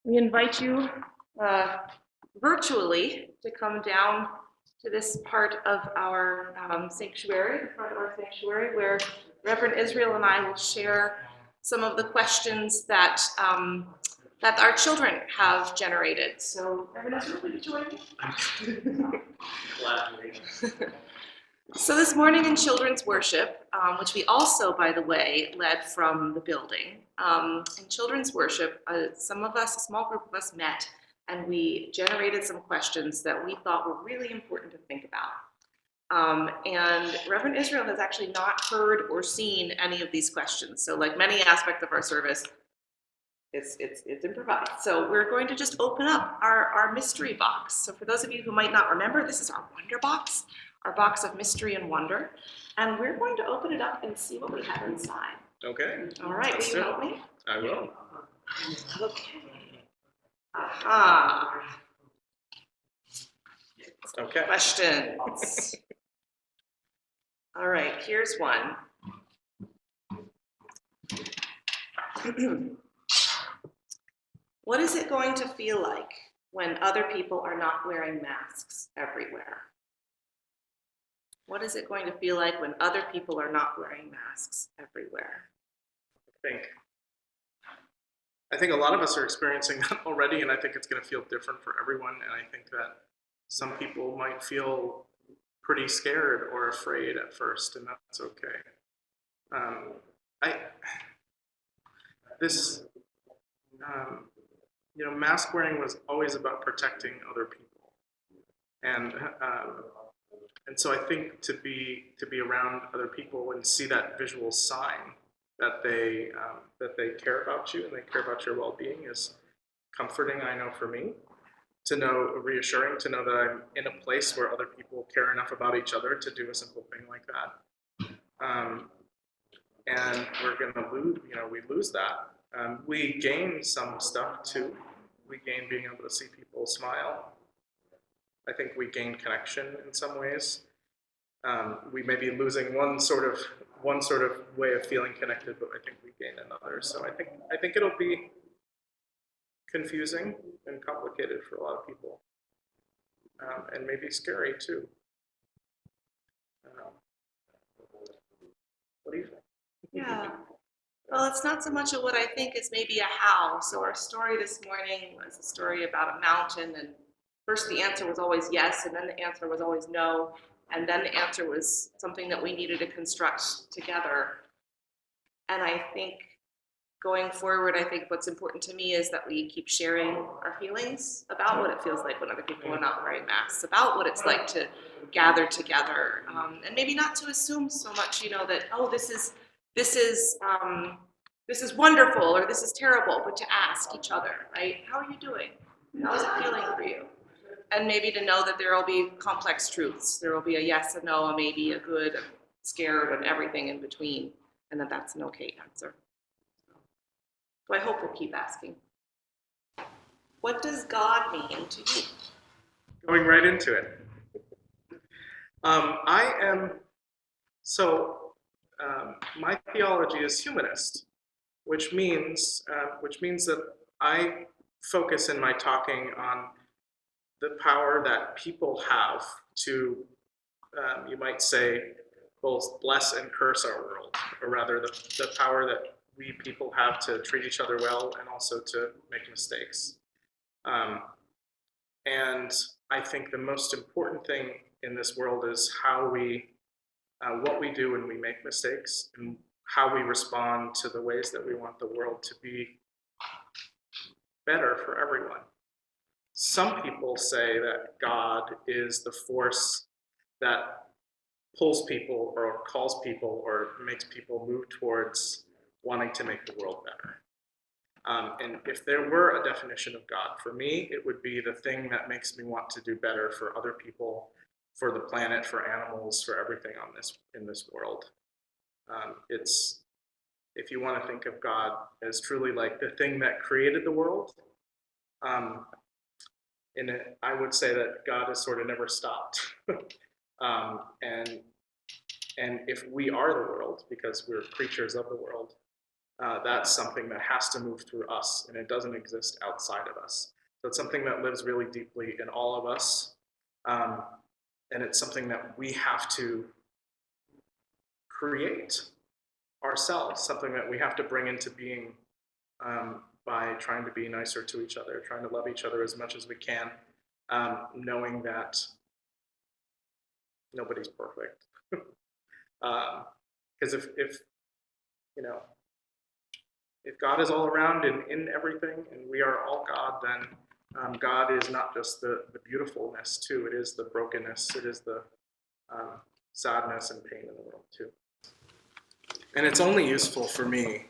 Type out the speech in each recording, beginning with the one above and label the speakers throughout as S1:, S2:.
S1: We invite you virtually to come down to this part of our sanctuary, the front of our sanctuary, where Reverend Israel and I will share some of the questions that that our children have generated. So, Reverend Israel, will you join me? Glad. So this morning in children's worship, which we also, by the way, led from the building, in children's worship, a small group of us met, and we generated some questions that we thought were really important to think about. And Reverend Israel has actually not heard or seen any of these questions. So like many aspects of our service, it's improvised. So we're going to just open up our mystery box. So for those of you who might not remember, this is our wonder box, our box of mystery and wonder. And we're going to open it up and see what we have inside.
S2: Okay.
S1: All right, will you help me?
S2: I will.
S1: Okay. Aha.
S2: Okay.
S1: Questions. All right, here's one. What is it going to feel like when other people are not wearing masks everywhere? What is it going to feel like when other people are not wearing masks everywhere?
S2: I think a lot of us are experiencing that already, and I think it's going to feel different for everyone. And I think that some people might feel pretty scared or afraid at first, and that's okay. Mask wearing was always about protecting other people, and so I think to be around other people and see that visual sign that they care about you and they care about your well-being is comforting. I know for me, reassuring to know that I'm in a place where other people care enough about each other to do a simple thing like that. And we're gonna lose, we lose that. We gain some stuff too. We gain being able to see people smile. I think we gain connection in some ways. We may be losing one sort of way of feeling connected, but I think we gain another. So I think it'll be confusing and complicated for a lot of people, and maybe scary too. What do you think?
S1: Yeah. Well, it's not so much of what I think as maybe a how. So our story this morning was a story about a mountain, and first the answer was always yes, and then the answer was always no, and then the answer was something that we needed to construct together. And I think going forward, I think what's important to me is that we keep sharing our feelings about what it feels like when other people are not wearing masks, about what it's like to gather together, and maybe not to assume so much, that, oh, this is wonderful or this is terrible, but to ask each other, right? How are you doing? How is it feeling for you? And maybe to know that there will be complex truths. There will be a yes, a no, a maybe, a good, a scared, and everything in between, and that's an okay answer. So I hope we'll keep asking. What does God mean to you?
S2: Going right into it. My theology is humanist, which means that I focus in my talking on the power that people have to, you might say, both bless and curse our world, or rather the power that we people have to treat each other well and also to make mistakes. And I think the most important thing in this world is what we do when we make mistakes and how we respond to the ways that we want the world to be better for everyone. Some people say that God is the force that pulls people or calls people or makes people move towards wanting to make the world better. And if there were a definition of God, for me, it would be the thing that makes me want to do better for other people, for the planet, for animals, for everything in this world. It's, if you want to think of God as truly like the thing that created the world, I would say that God has sort of never stopped. And if we are the world, because we're creatures of the world, that's something that has to move through us, and it doesn't exist outside of us. So it's something that lives really deeply in all of us, and it's something that we have to create ourselves, something that we have to bring into being by trying to be nicer to each other, trying to love each other as much as we can, knowing that nobody's perfect. Because if you know, if God is all around and in everything, and we are all God, then God is not just the beautifulness too. It is the brokenness. It is the sadness and pain in the world too. And it's only useful for me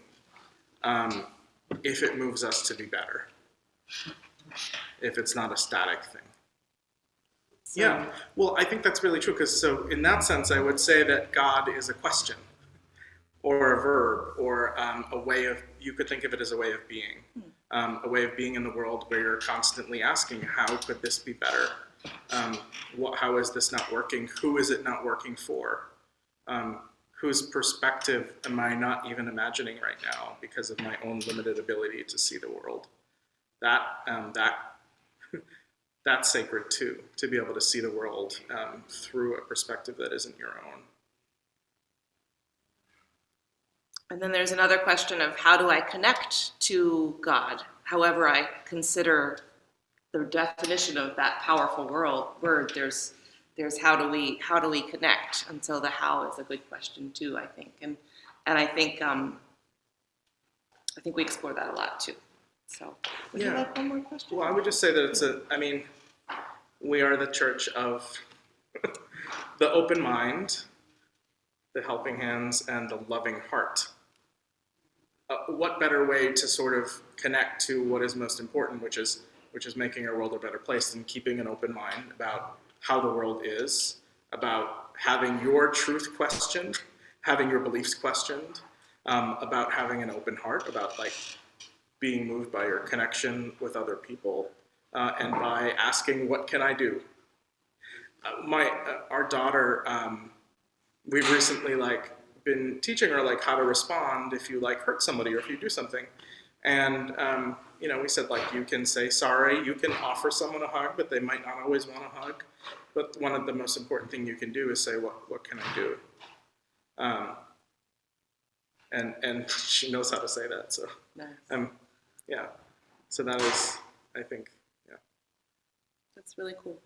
S2: if it moves us to be better. If it's not a static thing.
S1: So,
S2: Yeah, well, I think that's really true, because so in that sense, I would say that God is a question, or a verb, or a way of, you could think of it as a way of being, a way of being in the world where you're constantly asking, how could this be better? How is this not working? Who is it not working for? Whose perspective am I not even imagining right now because of my own limited ability to see the world? That's sacred too, to be able to see the world through a perspective that isn't your own.
S1: and then there's another question of how do I connect to God? However I consider the definition of that powerful word, there's how do we connect? And so the how is a good question too, I think. And I think we explore that a lot too. So would you like one more question?
S2: Well, I would just say that we are the church of the open mind, the helping hands, and the loving heart. What better way to sort of connect to what is most important, which is making our world a better place, than keeping an open mind about how the world is, about having your truth questioned, having your beliefs questioned, about having an open heart, about like being moved by your connection with other people, and by asking, what can I do? Our daughter, we've recently been teaching her how to respond if you hurt somebody or if you do something. And we said you can say sorry, you can offer someone a hug, but they might not always want a hug. But one of the most important thing you can do is say, what can I do? And she knows how to say that. So
S1: Nice.
S2: yeah. So that is, I think, yeah.
S1: That's really cool.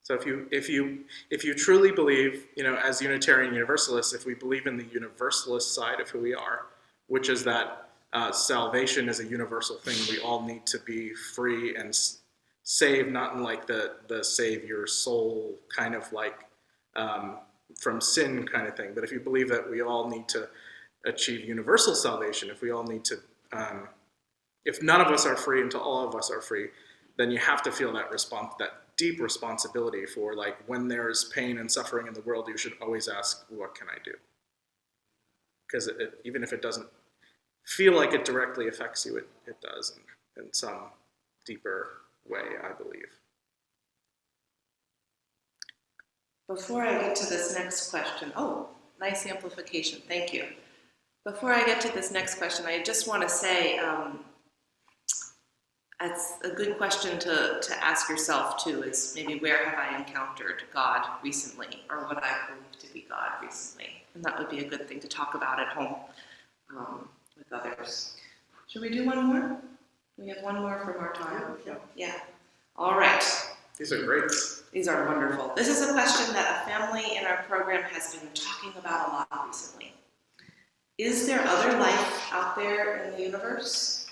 S2: So if you truly believe, as Unitarian Universalists, if we believe in the Universalist side of who we are, which is that salvation is a universal thing, we all need to be free and saved, not in the save your soul kind of from sin kind of thing, but if you believe that we all need to achieve universal salvation, if we all need to, if none of us are free until all of us are free, then you have to feel that deep responsibility for when there's pain and suffering in the world, you should always ask, what can I do? Because even if it doesn't feel like it directly affects you, it does in some deeper way, I believe.
S1: Before I get to this next question, nice amplification, thank you. Before I get to this next question, I just want to say, that's a good question to ask yourself too, is maybe where have I encountered God recently, or what I believe to be God recently? And that would be a good thing to talk about at home with others. Should we do one more? We have one more from our time. Yeah. All right.
S2: These are great.
S1: These are wonderful. This is a question that a family in our program has been talking about a lot recently. Is there other life out there in the universe?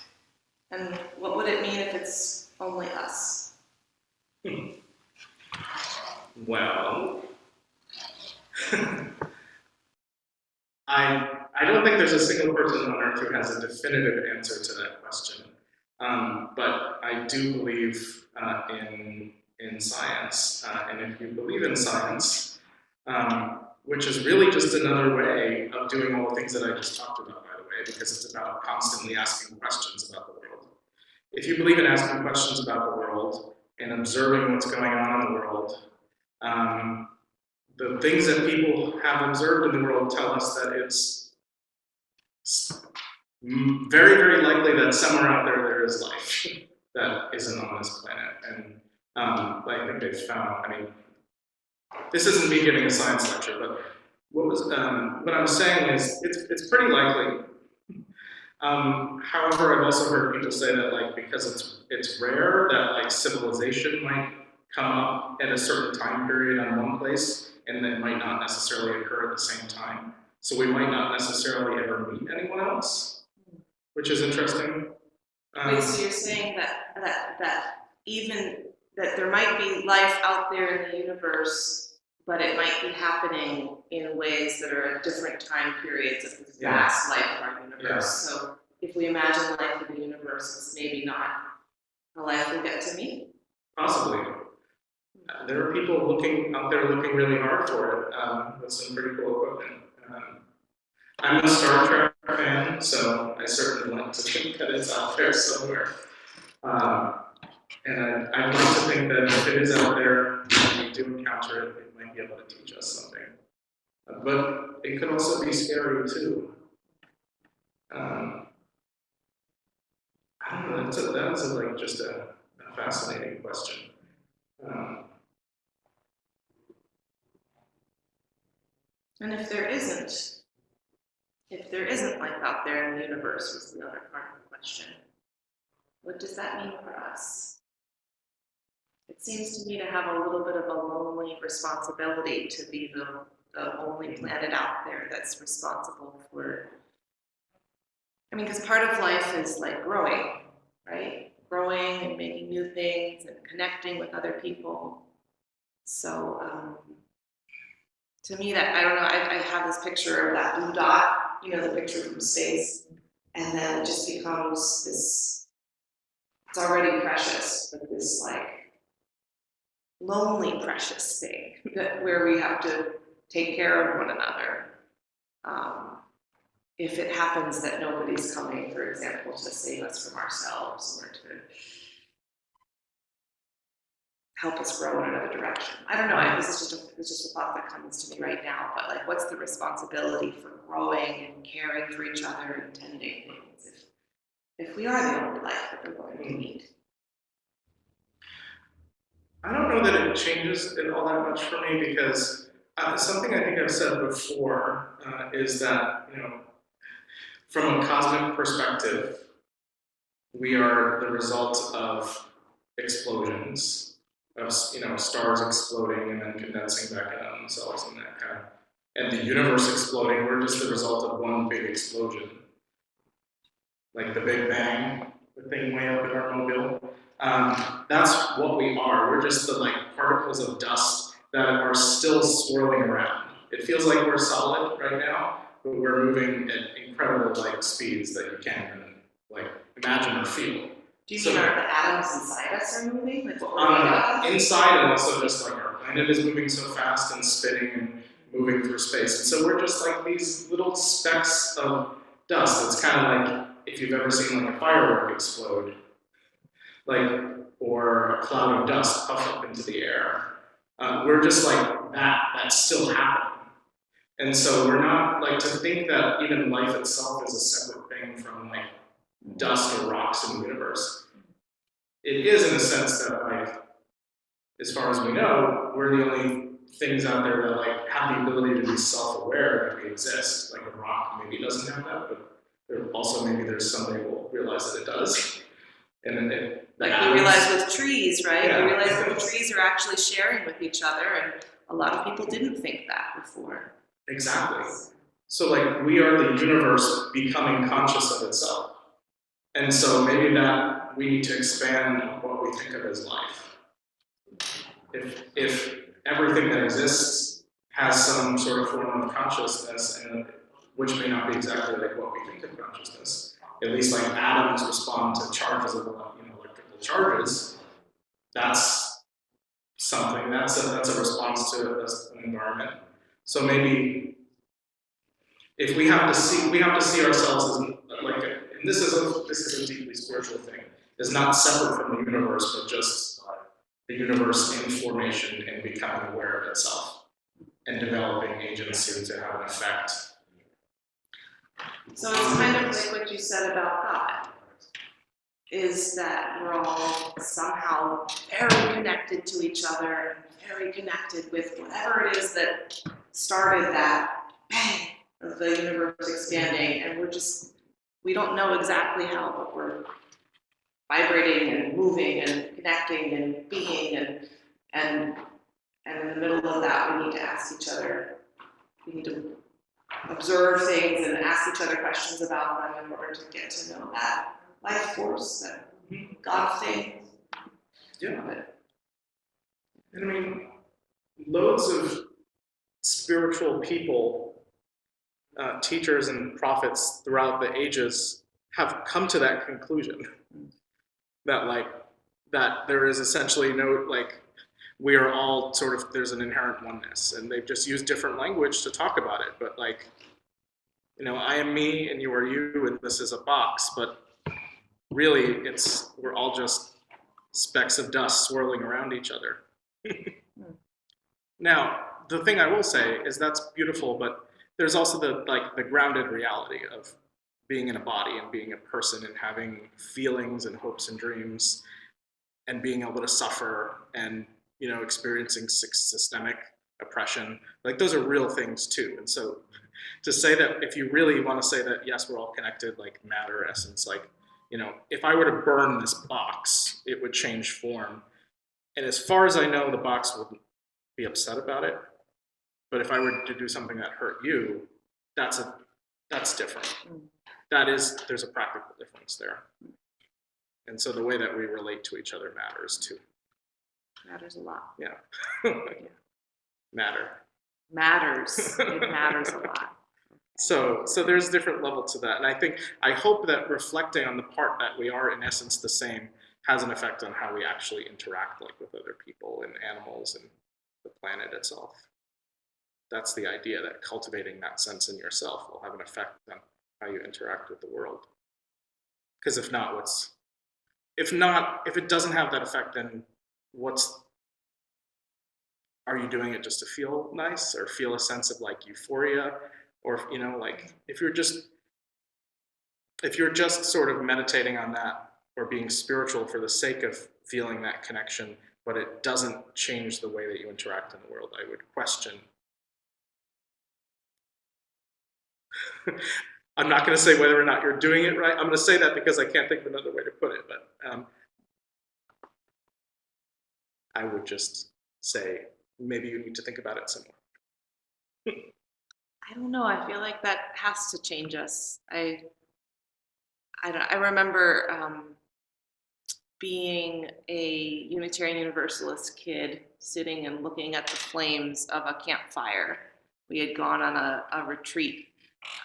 S1: And what would it mean if it's only us?
S2: Well, I don't think there's a single person on earth who has a definitive answer to that question. But I do believe in science, and if you believe in science, which is really just another way of doing all the things that I just talked about, by the way, because it's about constantly asking questions about the world. If you believe in asking questions about the world and observing what's going on in the world, the things that people have observed in the world tell us that it's very, very likely that somewhere out there is life that isn't on this planet. And I think they've found, I mean, this isn't me giving a science lecture, but what I'm saying is it's pretty likely. However, I've also heard people say that like because it's rare that like civilization might come up at a certain time period on one place, and it might not necessarily occur at the same time. So we might not necessarily ever meet anyone else, which is interesting.
S1: Wait, so you're saying that even that there might be life out there in the universe, but it might be happening in ways that are at different time periods of this vast life of our universe.
S2: Yeah.
S1: So if we imagine life in the universe, it's maybe not a life we'll get to meet.
S2: Possibly. There are people out there looking really hard for it with some pretty cool equipment. I'm a Star Trek fan, so I certainly like to think that it's out there somewhere. And I'd like to think that if it is out there and we do encounter it, it might be able to teach us something. But it could also be scary too. I don't know, that's like just a fascinating question.
S1: And if there isn't life out there in the universe, was the other part of the question. What does that mean for us? It seems to me to have a little bit of a lonely responsibility to be the only planet out there that's responsible for, I mean, because part of life is like growing, right? Growing and making new things and connecting with other people. So to me, that, I don't know, I have this picture of that blue dot, you know, the picture from space, and then it just becomes this, it's already precious, but this like lonely precious thing that where we have to take care of one another. If it happens that nobody's coming, for example, to save us from ourselves or to help us grow in another direction. I don't know, it's just a thought that comes to me right now, but like what's the responsibility for growing and caring for each other and tending things if we are the only life that we're going to meet?
S2: I don't know that it changes it all that much for me because something I think I've said before is that, you know, from a cosmic perspective, we are the result of explosions, of, you know, stars exploding and then condensing back in on themselves and that kind of, and the universe exploding. We're just the result of one big explosion, like the Big Bang, the thing way up in our mobile. That's what we are. We're just the like particles of dust that are still swirling around. It feels like we're solid right now, but we're moving at incredible like speeds that you can't even like imagine or feel.
S1: Do you mean the atoms inside us are moving? Like what we're made of?
S2: Inside, and also just like our planet is moving so fast and spinning and moving through space. And so we're just like these little specks of dust. It's kind of like if you've ever seen like a firework explode, like, or a cloud of dust puff up into the air. We're just like that's still happening. And so we're not, like, to think that even life itself is a separate thing from like dust or rocks in the universe. It is in a sense that like, as far as we know, we're the only things out there that like have the ability to be self-aware that we exist. Like a rock maybe doesn't have that, but there's someday we'll realize that it does. And then
S1: like we realize with trees, right?
S2: Yeah.
S1: We realize that the trees are actually sharing with each other, and a lot of people didn't think that before.
S2: Exactly. So like we are the universe becoming conscious of itself. And so maybe that we need to expand what we think of as life. If everything that exists has some sort of form of consciousness, and which may not be exactly like what we think of consciousness, at least like atoms respond to charges of electrical charges, that's something, that's a response to an environment. So maybe if we have to see ourselves as like, and this is a deeply spiritual thing, is not separate from the universe, but just the universe in formation and becoming aware of itself and developing agency to have an effect.
S1: So it's kind of like what you said about God, is that we're all somehow very connected to each other, very connected with whatever it is that started that bang of the universe expanding, and we don't know exactly how, but we're vibrating and moving and connecting and being, and in the middle of that we need to ask each other, we need to observe things and ask each other questions about them in order to get to know that life force, that God thing.
S2: Yeah. And I mean, loads of spiritual people, teachers and prophets throughout the ages have come to that conclusion that there is essentially no, we are all sort of, there's an inherent oneness, and they've just used different language to talk about it. But I am me and you are you, and this is a box, but really we're all just specks of dust swirling around each other. Now, the thing I will say is that's beautiful, but there's also the grounded reality of being in a body and being a person and having feelings and hopes and dreams and being able to suffer and experiencing systemic oppression. Like, those are real things too. And so to say that, if you really want to say that, yes, we're all connected, like matter, essence, if I were to burn this box, it would change form. And as far as I know, the box wouldn't be upset about it. But if I were to do something that hurt you, that's different. There's a practical difference there. And so the way that we relate to each other matters too.
S1: Matters a lot.
S2: Yeah. Matters.
S1: It matters a lot.
S2: So there's a different level to that. And I hope that reflecting on the part that we are in essence the same has an effect on how we actually interact, with other people and animals and the planet itself. That's the idea, that cultivating that sense in yourself will have an effect on how you interact with the world. Because if it doesn't have that effect, then are you doing it just to feel nice or feel a sense of euphoria? Or, if you're just sort of meditating on that or being spiritual for the sake of feeling that connection, but it doesn't change the way that you interact in the world, I would question. I'm not going to say whether or not you're doing it right. I'm going to say that because I can't think of another way to put it, but I would just say maybe you need to think about it some more.
S1: I don't know. I feel like that has to change us. I remember being a Unitarian Universalist kid sitting and looking at the flames of a campfire. We had gone on a retreat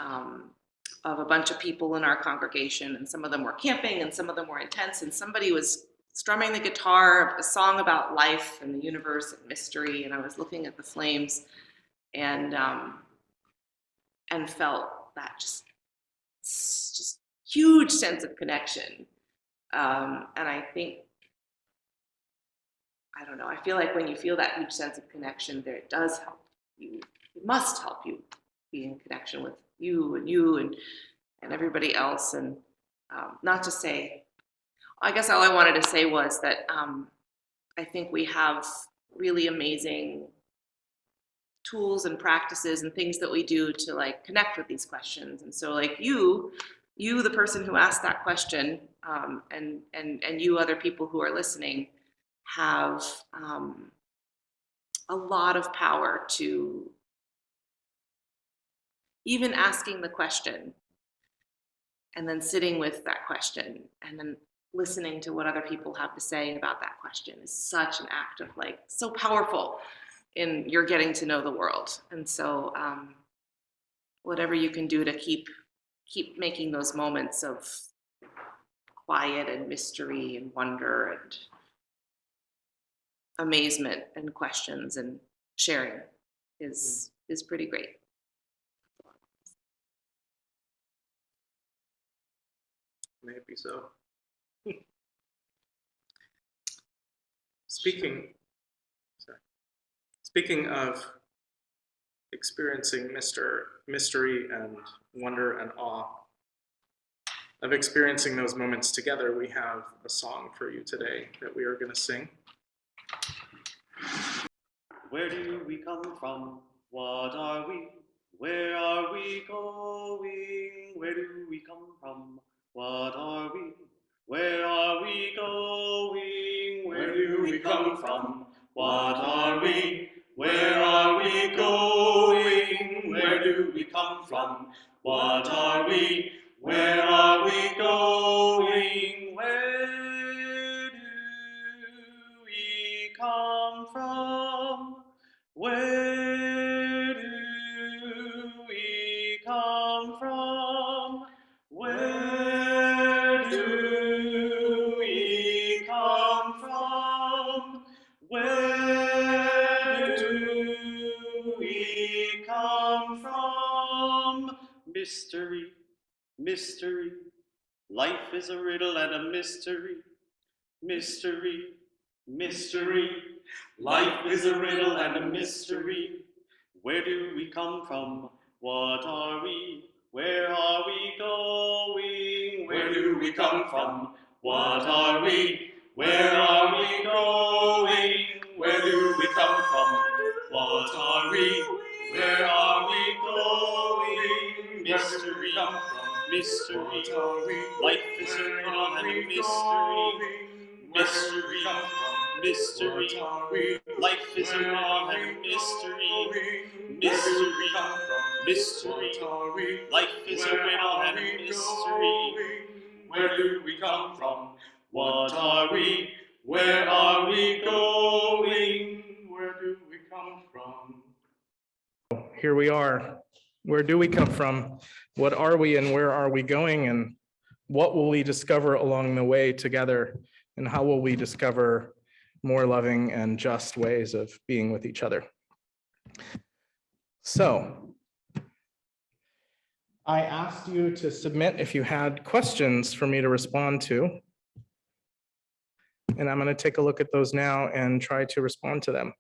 S1: of a bunch of people in our congregation, and some of them were camping and some of them were intense, and somebody was strumming the guitar, a song about life and the universe and mystery, and I was looking at the flames and felt that just huge sense of connection. And I think, I don't know, I feel like when you feel that huge sense of connection, there, it does help you. It must help you be in connection with you and everybody else. And not to say, I guess all I wanted to say was that I think we have really amazing tools and practices and things that we do to connect with these questions. And so you, the person who asked that question, and you other people who are listening, have a lot of power to even asking the question and then sitting with that question and then listening to what other people have to say about that question is such an act of so powerful in your getting to know the world. And so whatever you can do to keep making those moments of quiet and mystery and wonder and amazement and questions and sharing is pretty great.
S2: Maybe so. Speaking of experiencing mystery and wonder and awe, of experiencing those moments together, we have a song for you today that we are going to sing.
S3: Where do we come from? What are we? Where are we going? Where do we come from? What are we? Where are we going? Where do we come from? What are we? Where are we going? Where do we come from? What are we? Where are we going? Where do we come from? Where do we come from? Where do we come from? Where do we come from? Mystery, mystery, life is a riddle and a mystery. Mystery, mystery, life is a riddle and a mystery. Where do we come from? What are we? Where are we going? Where do we come from? What are we? Where are we going? Where do we come from? What are we? Where are we going? Mystery, mystery, life is a riddle and a mystery. Mystery, mystery, life is a riddle and a mystery. Mystery, mystery, life is a riddle and a mystery. Where do we come from? What are we? Where are we going? Where do we come from?
S2: Here we are. Where do we come from? What are we and where are we going? And what will we discover along the way together? And how will we discover more loving and just ways of being with each other? So, I asked you to submit if you had questions for me to respond to. And I'm going to take a look at those now and try to respond to them.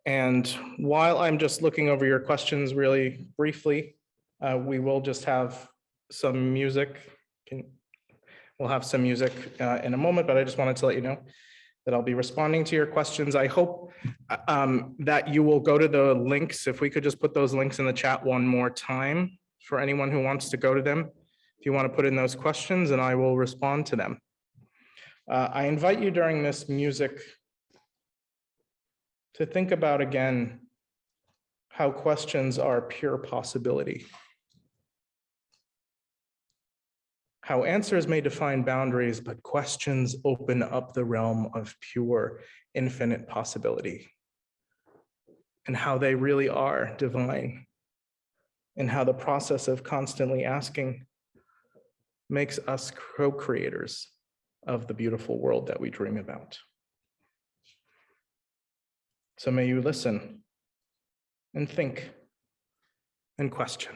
S2: And while I'm just looking over your questions really briefly, we will just have some music. We'll have some music in a moment, but I just wanted to let you know that I'll be responding to your questions. I hope that you will go to the links. If we could just put those links in the chat one more time for anyone who wants to go to them. If you want to put in those questions, and I will respond to them. I invite you during this music to think about again how questions are pure possibility. How answers may define boundaries, but questions open up the realm of pure, infinite possibility. And how they really are divine. And how the process of constantly asking makes us co-creators of the beautiful world that we dream about. So may you listen and think and question.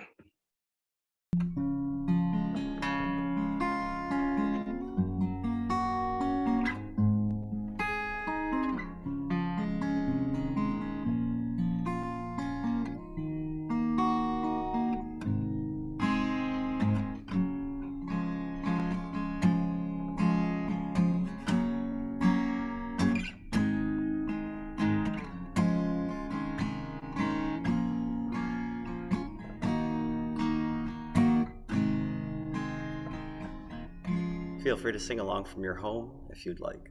S3: Feel free to sing along from your home if you'd like.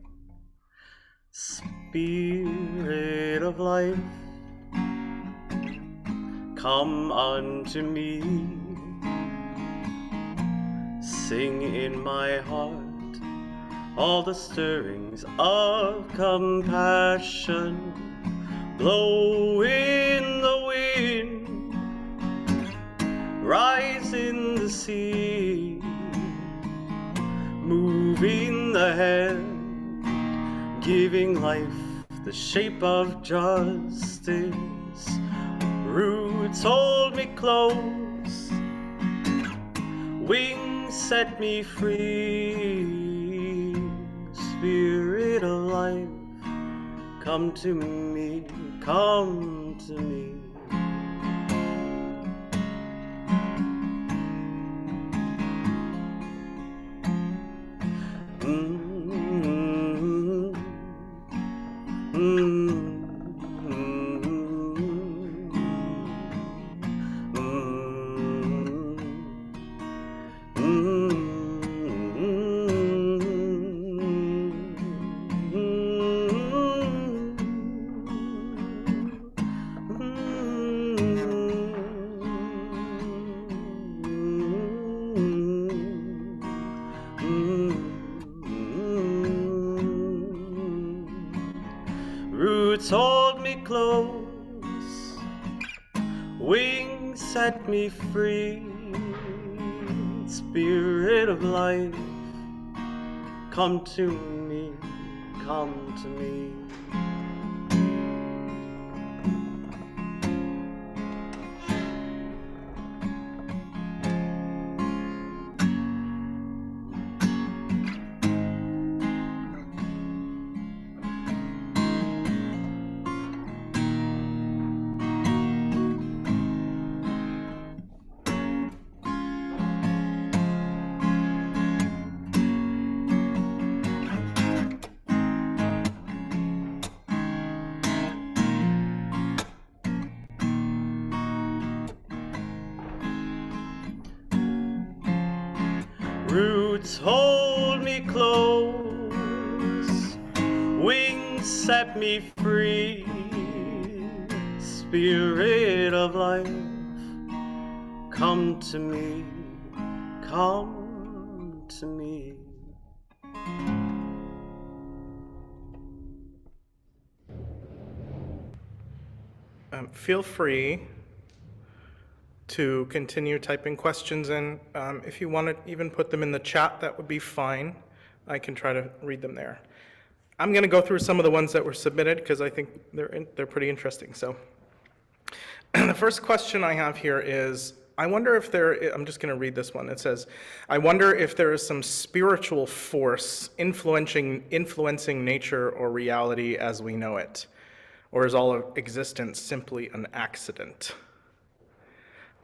S3: Spirit of life, come unto me. Sing in my heart all the stirrings of compassion. Blow in the wind, rise in the sea. Moving the hand, giving life the shape of justice. Roots hold me close, wings set me free. Spirit of life, come to me, come to me. Roots hold me close, wings set me free. Spirit of life, come to me, come to me. Roots hold me close, wings set me free. Spirit of life, come to me, come to me.
S2: Feel free to continue typing questions in. If you want to even put them in the chat, that would be fine. I can try to read them there. I'm going to go through some of the ones that were submitted because I think they're pretty interesting. So the first question I have here is, I wonder if I'm just going to read this one. It says, I wonder if there is some spiritual force influencing nature or reality as we know it, or is all of existence simply an accident?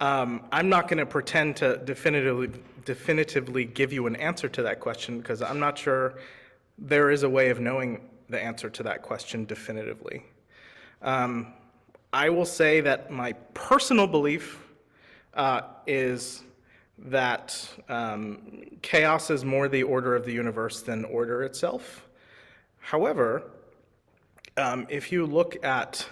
S2: I'm not going to pretend to definitively give you an answer to that question because I'm not sure there is a way of knowing the answer to that question definitively. I will say that my personal belief is that chaos is more the order of the universe than order itself. However, if you look at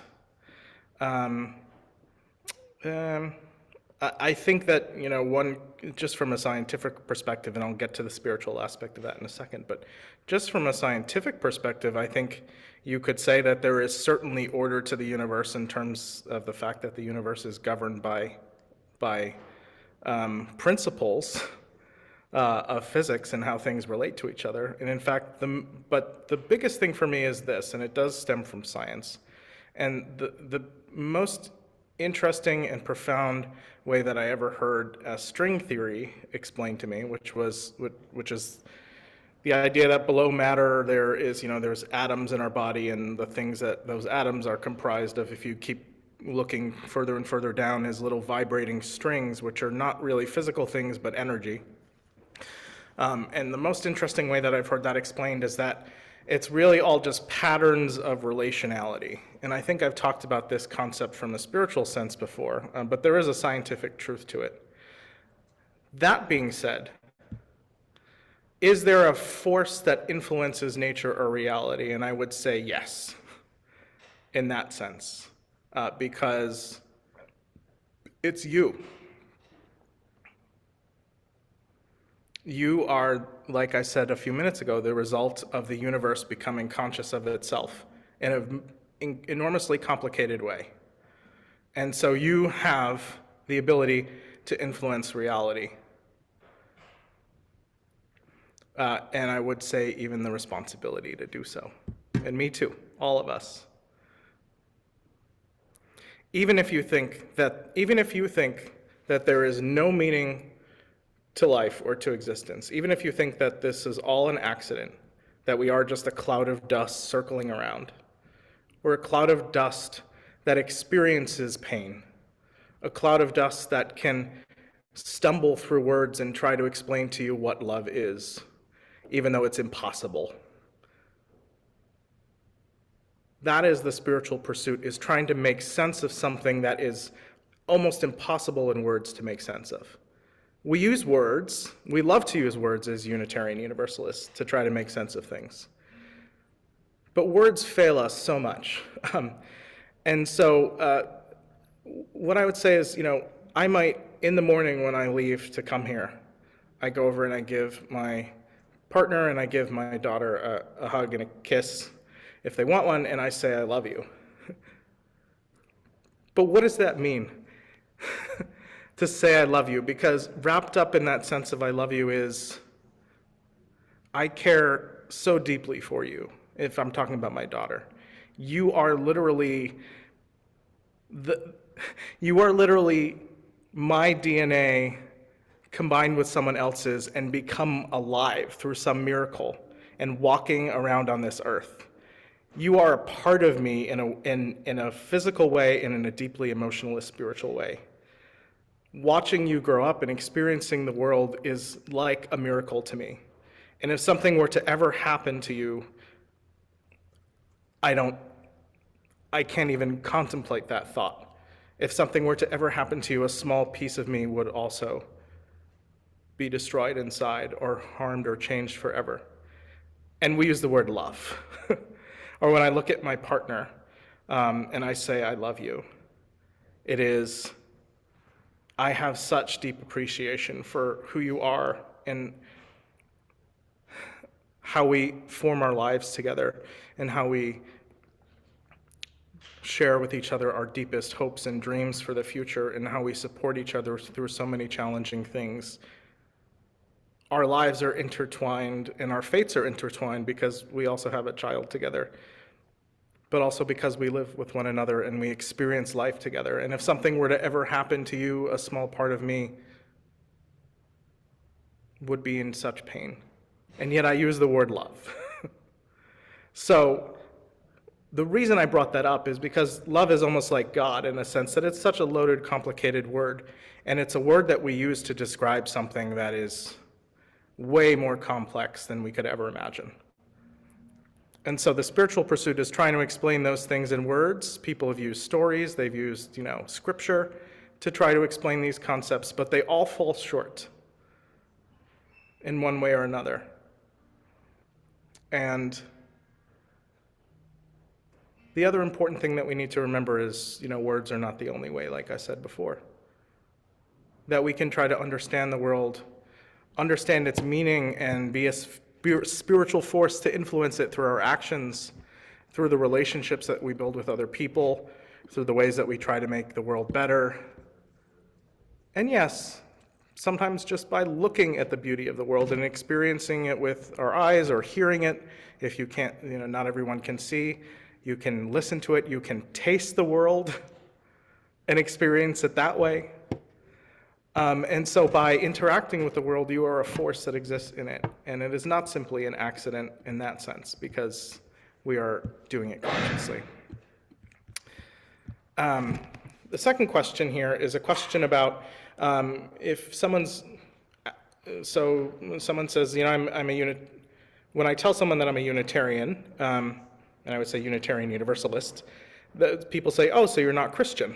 S2: I think that, one, just from a scientific perspective, and I'll get to the spiritual aspect of that in a second, but just from a scientific perspective, I think you could say that there is certainly order to the universe in terms of the fact that the universe is governed by principles of physics and how things relate to each other. And in fact, but the biggest thing for me is this, and it does stem from science, and the most interesting and profound way that I ever heard string theory explained to me, which is the idea that below matter there's atoms in our body, and the things that those atoms are comprised of, if you keep looking further and further down, is little vibrating strings, which are not really physical things but energy. And the most interesting way that I've heard that explained is that it's really all just patterns of relationality. And I think I've talked about this concept from a spiritual sense before, but there is a scientific truth to it. That being said, is there a force that influences nature or reality? And I would say yes, in that sense, because it's you. You are, like I said a few minutes ago, the result of the universe becoming conscious of itself in an enormously complicated way. And so you have the ability to influence reality. And I would say even the responsibility to do so. And me too, all of us. Even if you think that there is no meaning to life or to existence, even if you think that this is all an accident, that we are just a cloud of dust circling around, we're a cloud of dust that experiences pain, a cloud of dust that can stumble through words and try to explain to you what love is, even though it's impossible. That is the spiritual pursuit, is trying to make sense of something that is almost impossible in words to make sense of. We use words, we love to use words as Unitarian Universalists to try to make sense of things. But words fail us so much. And so what I would say is, I might, in the morning when I leave to come here, I go over and I give my partner and I give my daughter a hug and a kiss if they want one, and I say, I love you. But what does that mean? To say I love you? Because wrapped up in that sense of I love you is, I care so deeply for you, if I'm talking about my daughter. You are literally my DNA combined with someone else's and become alive through some miracle and walking around on this earth. You are a part of me in a physical way and in a deeply emotionalist, spiritual way. Watching you grow up and experiencing the world is like a miracle to me. And if something were to ever happen to you, I can't even contemplate that thought. If something were to ever happen to you, a small piece of me would also be destroyed inside or harmed or changed forever. And we use the word love. Or when I look at my partner and I say, I love you, it is, I have such deep appreciation for who you are and how we form our lives together and how we share with each other our deepest hopes and dreams for the future and how we support each other through so many challenging things. Our lives are intertwined and our fates are intertwined because we also have a child together, but also because we live with one another and we experience life together. And if something were to ever happen to you, a small part of me would be in such pain. And yet I use the word love. So the reason I brought that up is because love is almost like God in a sense that it's such a loaded, complicated word. And it's a word that we use to describe something that is way more complex than we could ever imagine. And so the spiritual pursuit is trying to explain those things in words. People have used stories, they've used, scripture to try to explain these concepts, but they all fall short in one way or another. And the other important thing that we need to remember is, words are not the only way, like I said before. That we can try to understand the world, understand its meaning, and be a spiritual force to influence it through our actions, through the relationships that we build with other people, through the ways that we try to make the world better. And yes, sometimes just by looking at the beauty of the world and experiencing it with our eyes or hearing it. If you can't, not everyone can see, you can listen to it, you can taste the world and experience it that way. And so by interacting with the world, you are a force that exists in it. And it is not simply an accident in that sense, because we are doing it consciously. The second question here is a question about if someone says, when I tell someone that I'm a Unitarian, and I would say Unitarian Universalist, people say, oh, so you're not Christian.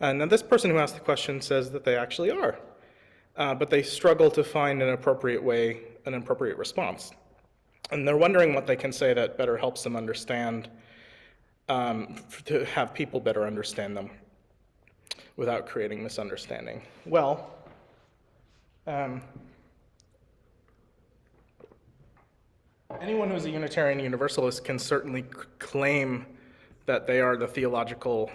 S2: Now this person who asked the question says that they actually are, but they struggle to find an appropriate response. And they're wondering what they can say that better helps them understand, to have people better understand them without creating misunderstanding. Well, anyone who's a Unitarian Universalist can certainly claim that they are the theological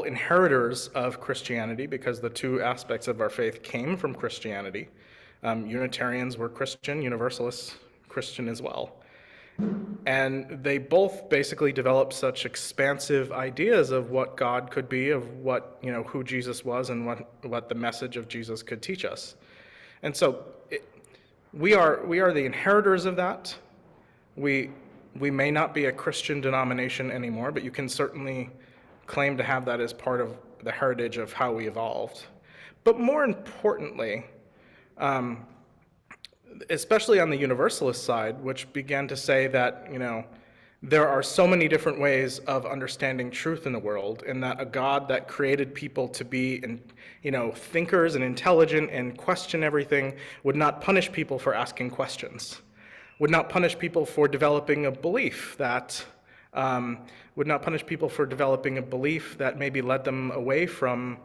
S2: inheritors of Christianity, because the two aspects of our faith came from Christianity. Unitarians were Christian, Universalists Christian as well. And they both basically developed such expansive ideas of what God could be, of what, who Jesus was, and what the message of Jesus could teach us. And so we are the inheritors of that. We We may not be a Christian denomination anymore, but you can certainly claim to have that as part of the heritage of how we evolved. But more importantly, especially on the Universalist side, which began to say that, there are so many different ways of understanding truth in the world, and that a God that created people to be, thinkers and intelligent and question everything would not punish people for asking questions, would not punish people for developing a belief that, maybe led them away from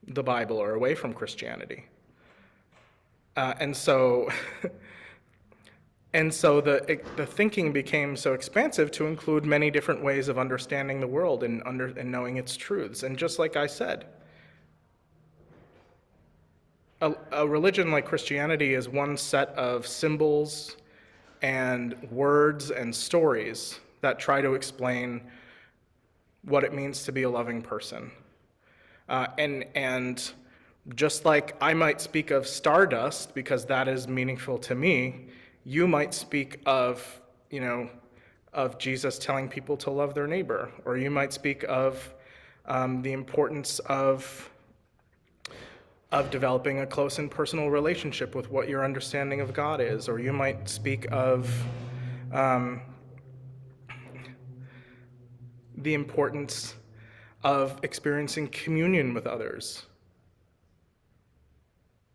S2: the Bible or away from Christianity. And so the thinking became so expansive to include many different ways of understanding the world and knowing its truths. And just like I said, a religion like Christianity is one set of symbols and words and stories that try to explain what it means to be a loving person. And just like I might speak of stardust because that is meaningful to me, you might speak of, of Jesus telling people to love their neighbor, or you might speak of the importance of developing a close and personal relationship with what your understanding of God is, or you might speak of the importance of experiencing communion with others.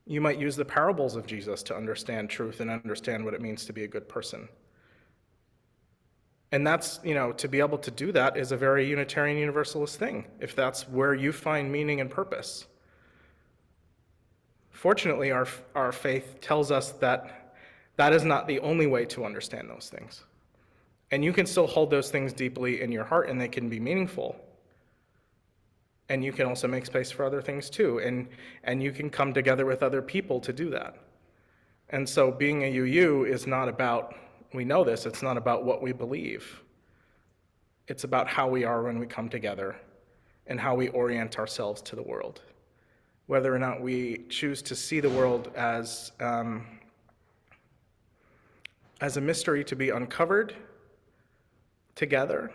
S2: You might use the parables of Jesus to understand truth and understand what it means to be a good person. And that's, to be able to do that is a very Unitarian Universalist thing, if that's where you find meaning and purpose. Fortunately, our faith tells us that that is not the only way to understand those things. And you can still hold those things deeply in your heart, and they can be meaningful. And you can also make space for other things too, and you can come together with other people to do that. And so being a UU is not about, we know this, it's not about what we believe. It's about how we are when we come together and how we orient ourselves to the world. Whether or not we choose to see the world as a mystery to be uncovered together,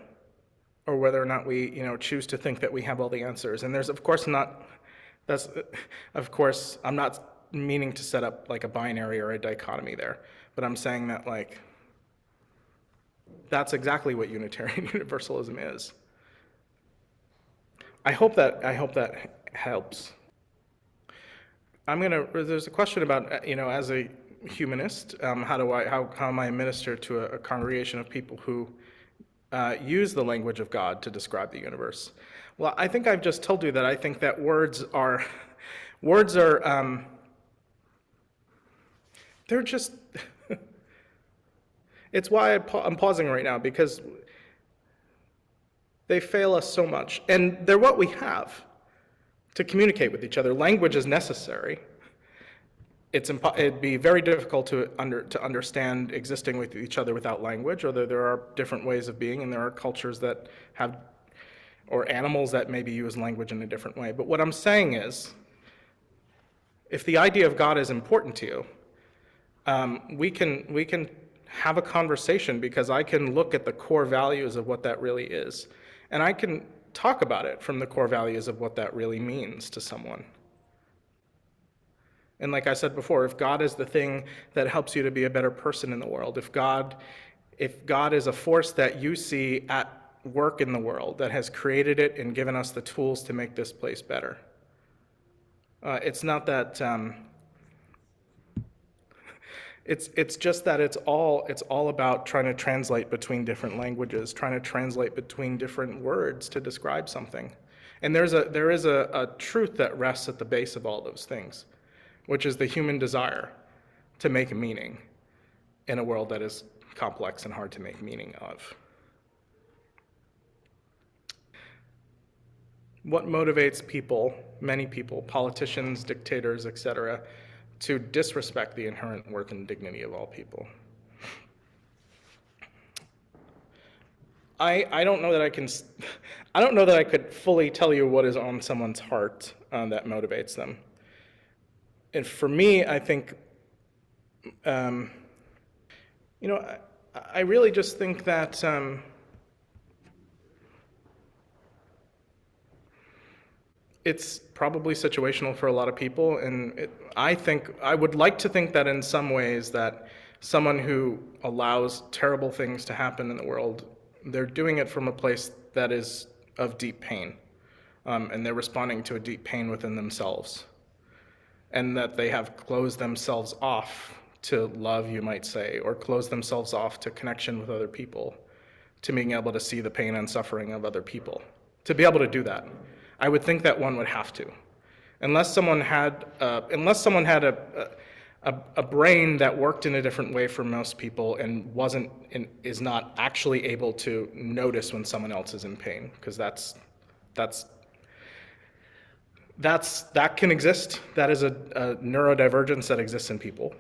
S2: or whether or not we, choose to think that we have all the answers. And there's, of course, I'm not meaning to set up like a binary or a dichotomy there, but I'm saying that that's exactly what Unitarian Universalism is. I hope that helps. There's a question about, as a humanist, how am I a minister to a congregation of people who use the language of God to describe the universe? Well, I think I've just told you that I think that words are, they're just, it's why I'm pausing right now, because they fail us so much. And they're what we have to communicate with each other. Language is necessary. It'd be very difficult to understand existing with each other without language, although there are different ways of being, and there are cultures that have, or animals that maybe use language in a different way. But what I'm saying is, if the idea of God is important to you, we can have a conversation, because I can look at the core values of what that really is, and I can talk about it from the core values of what that really means to someone. And like I said before, if God is the thing that helps you to be a better person in the world, if God is a force that you see at work in the world, that has created it and given us the tools to make this place better, it's not that. It's just that it's all about trying to translate between different languages, trying to translate between different words to describe something. And there is a truth that rests at the base of all those things, which is the human desire to make meaning in a world that is complex and hard to make meaning of. What motivates people, many people, politicians, dictators, etc., to disrespect the inherent worth and dignity of all people? I don't know that I could fully tell you what is on someone's heart that motivates them. And for me, I think, I I really just think that it's probably situational for a lot of people, and I would like to think that in some ways that someone who allows terrible things to happen in the world, they're doing it from a place that is of deep pain, and they're responding to a deep pain within themselves, and that they have closed themselves off to love, you might say, or closed themselves off to connection with other people, to being able to see the pain and suffering of other people. To be able to do that, I would think that one would have to. Unless someone had a brain that worked in a different way for most people and is not actually able to notice when someone else is in pain, because that can exist. That is a neurodivergence that exists in people.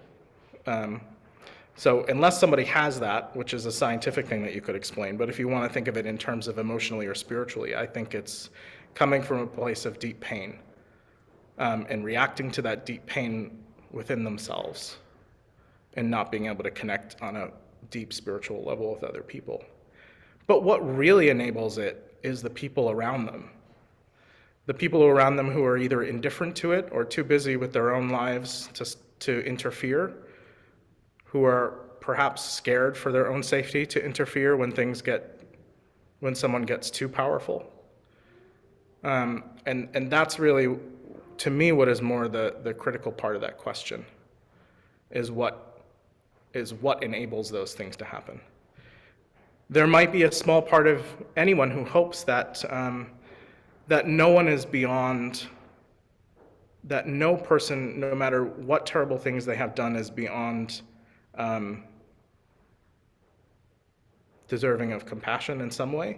S2: So unless somebody has that, which is a scientific thing that you could explain, but if you want to think of it in terms of emotionally or spiritually, I think it's coming from a place of deep pain, and reacting to that deep pain within themselves and not being able to connect on a deep spiritual level with other people. But what really enables it is the people around them. The people around them who are either indifferent to it or too busy with their own lives to interfere, who are perhaps scared for their own safety to interfere when someone gets too powerful. And that's really, to me, what is more the critical part of that question, is what enables those things to happen. There might be a small part of anyone who hopes that no one is beyond, that no person, no matter what terrible things they have done, is beyond deserving of compassion in some way,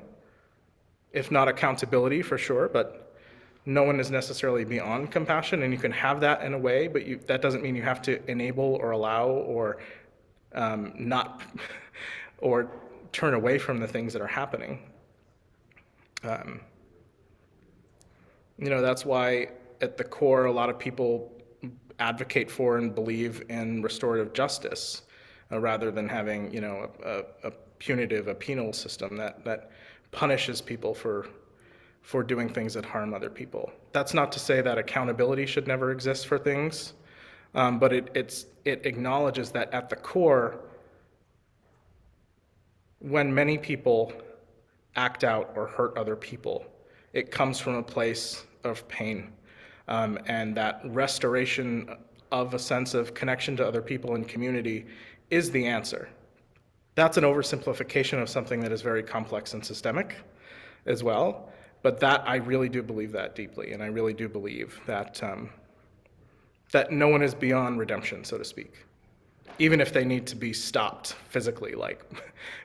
S2: if not accountability for sure, but no one is necessarily beyond compassion, and you can have that in a way, but that doesn't mean you have to enable or allow or not or turn away from the things that are happening. That's why at the core a lot of people advocate for and believe in restorative justice, rather than having a penal system that punishes people for doing things that harm other people. That's not to say that accountability should never exist for things, but it acknowledges that at the core, when many people act out or hurt other people, it comes from a place of pain, and that restoration of a sense of connection to other people and community is the answer. That's an oversimplification of something that is very complex and systemic as well, but that I really do believe that deeply, and I really do believe that that no one is beyond redemption, so to speak, even if they need to be stopped physically, like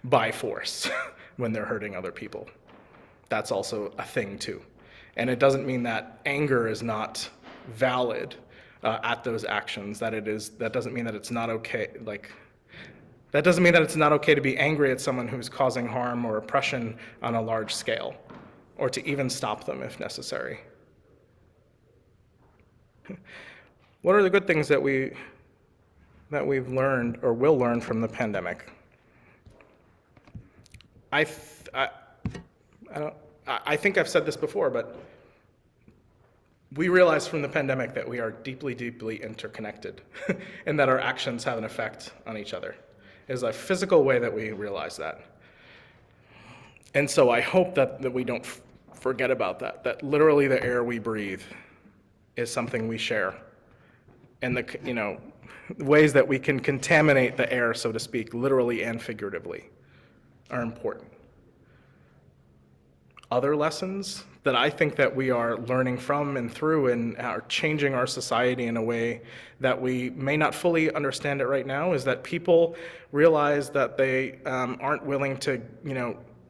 S2: by force, when they're hurting other people. That's also a thing too. And it doesn't mean that anger is not valid at those actions, that doesn't mean that it's not okay, that doesn't mean that it's not okay to be angry at someone who's causing harm or oppression on a large scale, or to even stop them if necessary. What are the good things that we've learned or will learn from the pandemic? I think I've said this before, but we realized from the pandemic that we are deeply, deeply interconnected and that our actions have an effect on each other. It is a physical way that we realize that. And so I hope that we don't forget about that literally the air we breathe is something we share. And the ways that we can contaminate the air, so to speak, literally and figuratively, are important. Other lessons that I think that we are learning from and through and are changing our society in a way that we may not fully understand it right now is that people realize that they aren't willing to,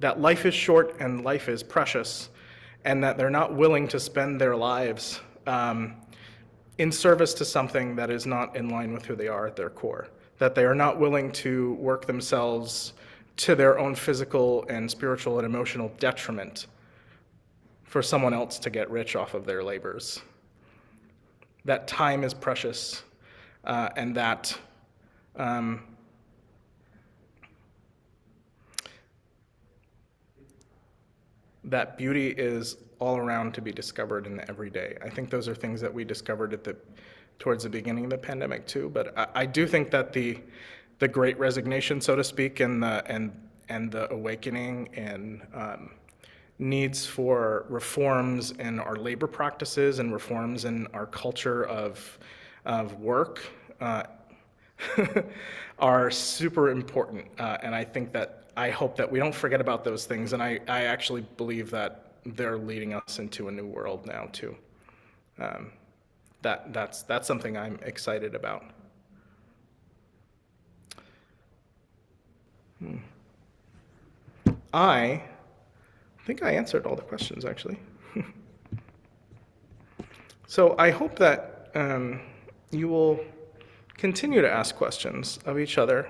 S2: that life is short and life is precious, and that they're not willing to spend their lives in service to something that is not in line with who they are at their core, that they are not willing to work themselves to their own physical and spiritual and emotional detriment for someone else to get rich off of their labors. That time is precious, and that that beauty is all around to be discovered in the everyday. I think those are things that we discovered towards the beginning of the pandemic too. But I do think that the Great Resignation, so to speak, and the awakening and needs for reforms in our labor practices and reforms in our culture of work are super important. And I hope that we don't forget about those things. And I actually believe that they're leading us into a new world now too. That's something I'm excited about. I think I answered all the questions, actually. So I hope that you will continue to ask questions of each other,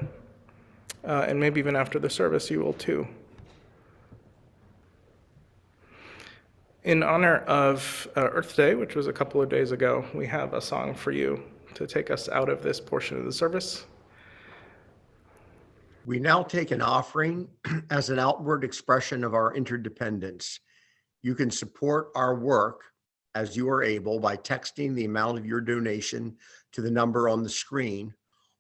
S2: and maybe even after the service you will too. In honor of Earth Day, which was a couple of days ago, we have a song for you to take us out of this portion of the service.
S4: We now take an offering as an outward expression of our interdependence. You can support our work as you are able by texting the amount of your donation to the number on the screen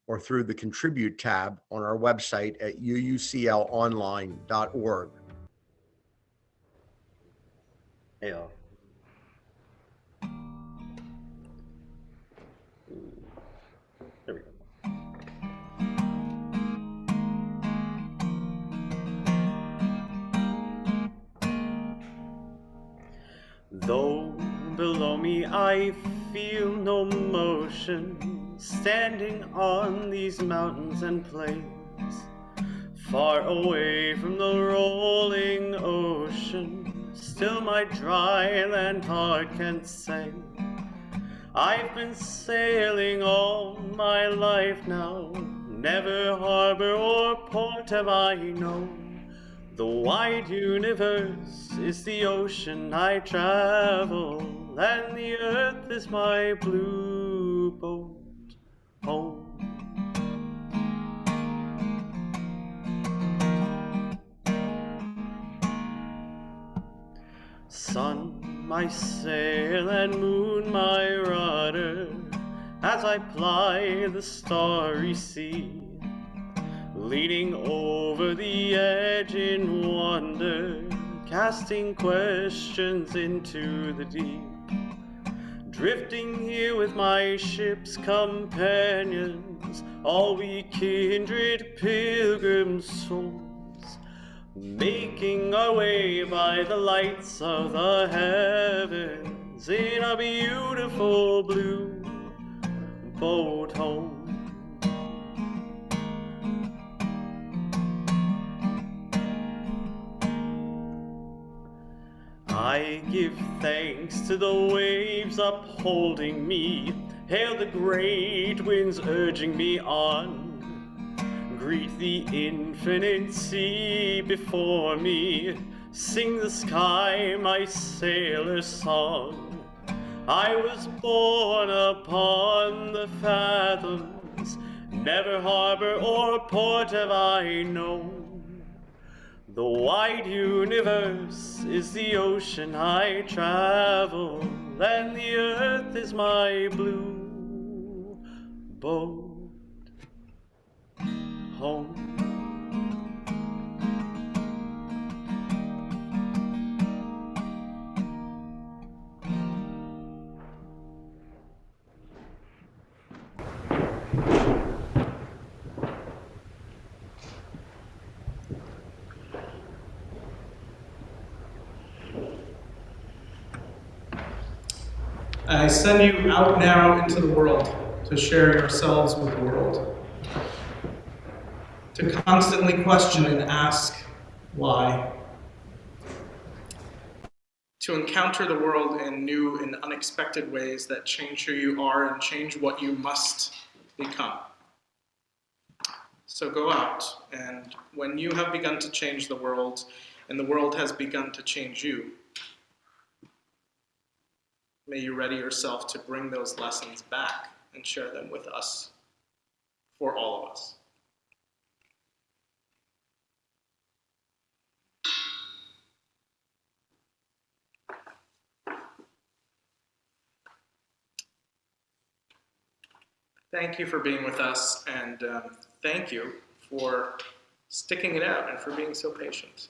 S4: or through the Contribute tab on our website at uuclonline.org.
S3: Yeah. There we go. Though below me I feel no motion, standing on these mountains and plains, far away from the rolling ocean, still my dry land heart can say, I've been sailing all my life now, never harbor or port have I known. The wide universe is the ocean I travel, and the earth is my blue boat home. Sun, my sail, and moon, my rudder, as I ply the starry sea, leaning over the edge in wonder, casting questions into the deep, drifting here with my ship's companions, all we kindred pilgrim souls, making our way by the lights of the heavens in a beautiful blue boat home. I give thanks to the waves upholding me, hail the great winds urging me on, greet the infinite sea before me, sing the sky my sailor's song. I was born upon the fathoms, never harbor or port have I known. The wide universe is the ocean I travel, and the earth is my blue boat home.
S2: I send you out now into the world to share yourselves with the world, to constantly question and ask why, to encounter the world in new and unexpected ways that change who you are and change what you must become. So go out, and when you have begun to change the world, and the world has begun to change you, may you ready yourself to bring those lessons back and share them with us, for all of us. thank you for being with us, and thank you for sticking it out and for being so patient.